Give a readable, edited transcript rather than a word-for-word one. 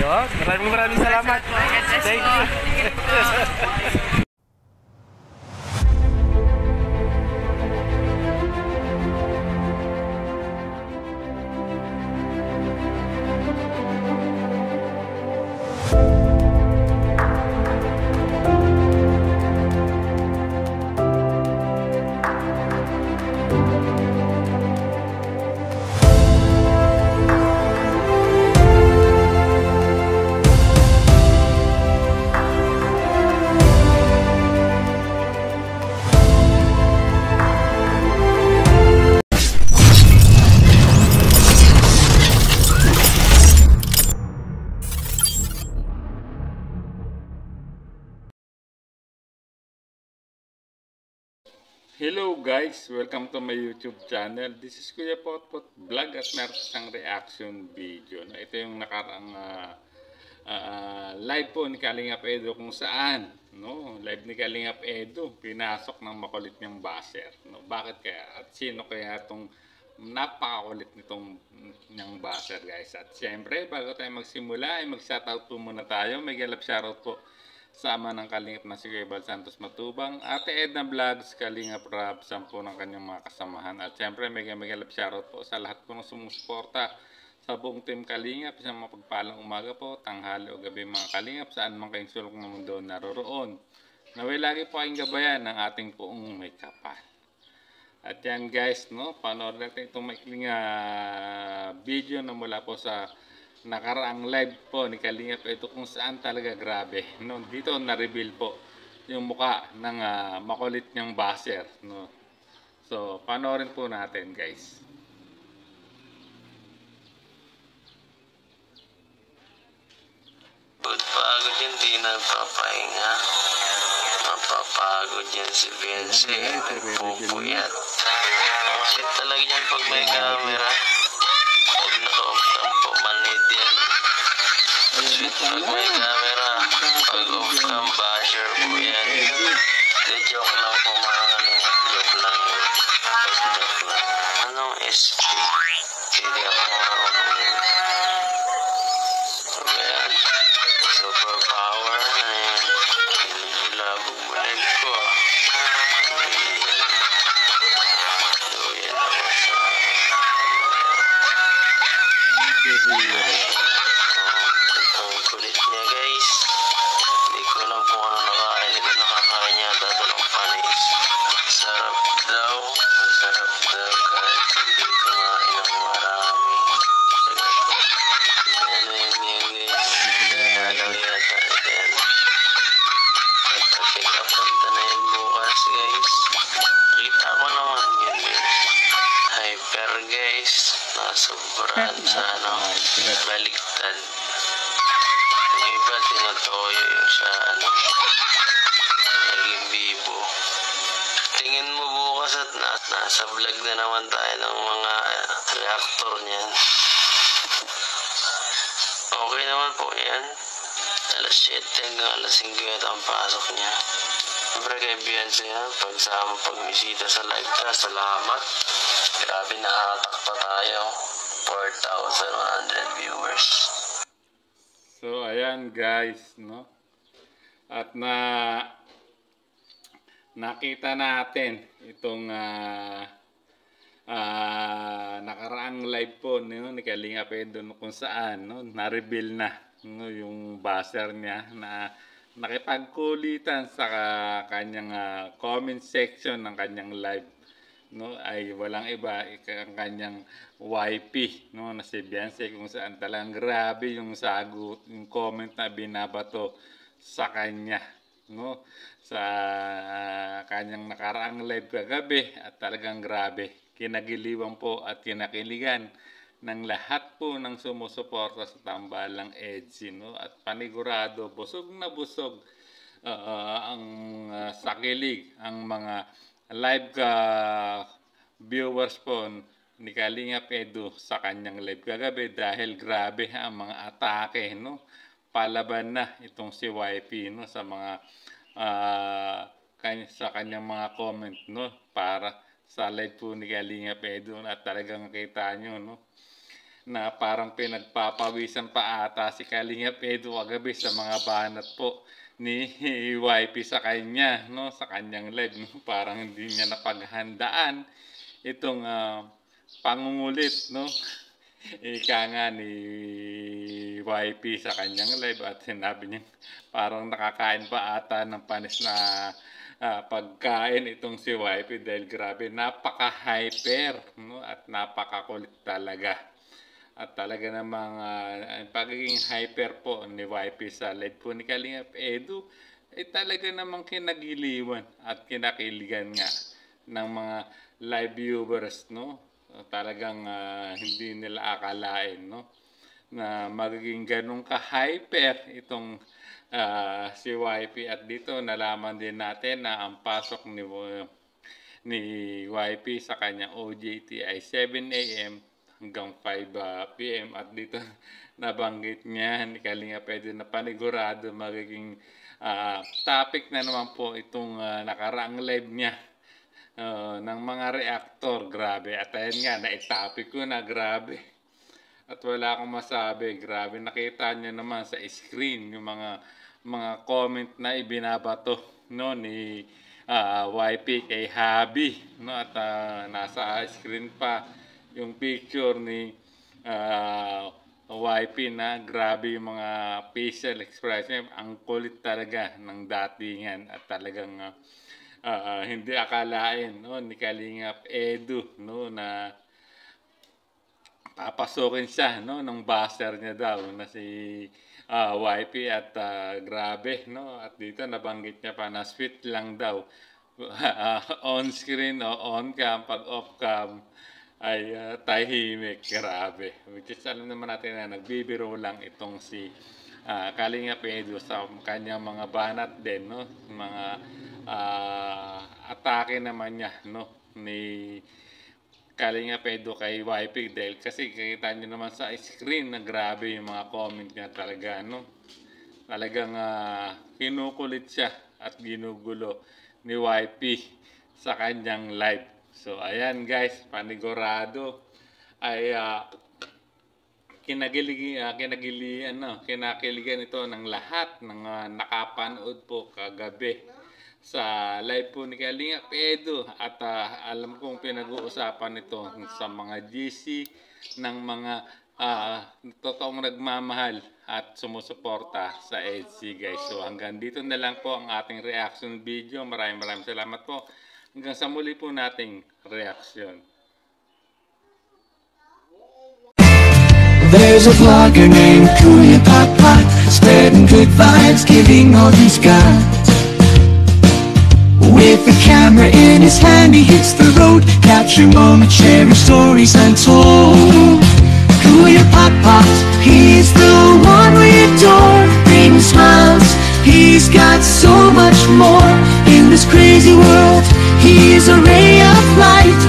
Yun, maraming salamat. Thank you. Hello guys! Welcome to my YouTube channel. This is Kuya Potpot Vlog at meron isang reaction video. Ito yung nakaraang live po ni Kalingap Edo kung saan live ni Kalingap Edo pinasok ng makulit niyang baser. Bakit kaya? At sino kaya itong napakakulit nitong niyang baser guys? At syempre bago tayo magsimula ay mag-shoutout po muna tayo. May galap shoutout po sama ng Kalingap na si Kuya Bal Santos Matubang, Ate Edna Vlogs, Kalingap Rap, 10 ng kanyang mga kasamahan. At syempre may galap shoutout po sa lahat po ng sumusuporta sa buong team Kalingap. Isang mapagpalang umaga po, tanghali o gabi mga Kalingap, saan man kayong sulok ng mundo naroroon. Naway lagi po kayong gabayan ng ating poong may kapal. At yan guys, panood natin itong maikling video na mula po sa nakaraang live po ni Kalingap ito kung saan talaga grabe. Dito na-reveal po yung mukha ng makulit niyang baser. So, panoorin po natin guys. Pagod yan, di nagpapahinga. Mapapagod yan si Vince. Nagpupuyat. Kasi talaga yan pag may camera. Pag naka-off-cam manid yan. Sweet pag may camera. Pag off-cam basher po yan. De joke lang po mga joke lang. Anong SP? Hindi ako marunong yan. Ayan. Superpower. Ayan. Ilabog mo leg ko. Ang kulit niya guys. Hindi ko alam kung ano nakain. Hindi ko nakakain yata ito ng panis. Sarap daw. Masarap daw kahit hindi kumain ng marami. Ano yan guys. Kaya daw yata yan. Nagpa-check up punta na yan bukas guys. Kita ko naman yun. Hyper guys. Nasuburan sa baliktad. Yung iba tinotoyo yung sa naging bibo. Tingin mo bukas at nasa vlog na naman tayo ng mga reactor niyan. Okay naman po yan. Alas 7 hanggang alas 5 yata ang pasok niya. Siyempre kay Beyonce pagsama pagbisita sa live ka, salamat. Grabe nakakatakpa tayo. 4,100 viewers. So ayan guys, at nakita natin itong nakaraang live po ni Kalingap Edo kung saan na-reveal na yung baser niya na nakipagkulitan sa kanyang comment section ng kanyang live. Ay walang iba ang kanyang YP na si Beyonce, kung saan talagang grabe yung sagot, yung comment na binabato sa kanya sa kanyang nakaraang live kagabi. At talagang grabe, kinagiliwan po at kinakiligan ng lahat po ng sumusuporta sa tambalang Edgy, at panigurado busog na busog ang sakilig ang mga live viewers po ni Kalingap Edo sa kanyang live kagabi dahil grabe ang mga atake palaban na itong si YP sa mga sa kanyang mga comment para sa live po ni Kalingap Edo. At talagang kita nyo na parang pinagpapawisan pa ata si Kalingap Edu kagabi sa mga banat po ni YP sa kanya, no, sa kanyang live, no? Parang hindi niya napaghandaan itong pangungulit, no, ika nga ni YP sa kanyang live, at sinabi niya parang nakakain pa ata ng panis na pagkain itong si YP dahil grabe, napaka-hyper, no, at napakakulit talaga. At talaga namang pagiging hyper po ni YP sa live po ni Kalingap Edu ay talaga namang kinagiliwan at kinakiligan nga ng mga live viewers, no. Talagang hindi nila akalain, no, na magiging ganun ka-hyper itong si YP. At dito nalaman din natin na ang pasok ni YP sa kanyang OJT ay 7 AM hanggang 5 PM. At dito nabanggit niya ni Kalingap Edu na panigurado magiging topic na naman po itong nakaraang live niya ng mga reactor. Grabe, at ayan nga, na-topic ko na, grabe. At wala akong masabi, grabe, nakita niyo naman sa screen yung mga comment na ibinabato, no, ni YP kay Habi, no, at nasa screen pa yung picture ni YP na grabe yung mga facial expression. Ang kulit talaga ng datingan at talagang hindi akalain, no, ni Kalingap Edu, no, na papasukin siya, no, ng buzzer niya daw na si YP. At grabe, no, at dito nabanggit niya pa na sweet lang daw on screen o on cam, pag off cam ay tahimik. Grabe, which is alam naman natin na nagbibiro lang itong si Kalingap Edu sa kanyang mga banat din, no, mga atake naman niya, no, ni Kalingap Edu kay YP dahil kasi kita niyo naman sa screen na grabe yung mga comment niya talaga, no. Talagang kinukulit siya at ginugulo ni YP sa kanyang live. So ayan guys, panigurado ay kinakiligan ito ng lahat ng nakapanood po kagabi sa live po ni Kalingap Edu. At alam kong pinag-uusapan ito sa mga GC ng mga totoong nagmamahal at sumusuporta sa EDC, guys. So hanggang dito na lang po ang ating reaction video. Maraming salamat po. Hanggang sa muli po nating reaction. There's a vlogger named Kuya Papa, spreading good vibes, giving all he's got. With a camera in his hand, he hits the road, capturing moments, sharing stories untold. Kuya Papa, he's the one we adore, bringing smiles. He's got so much more in this crazy world. He is a ray of light.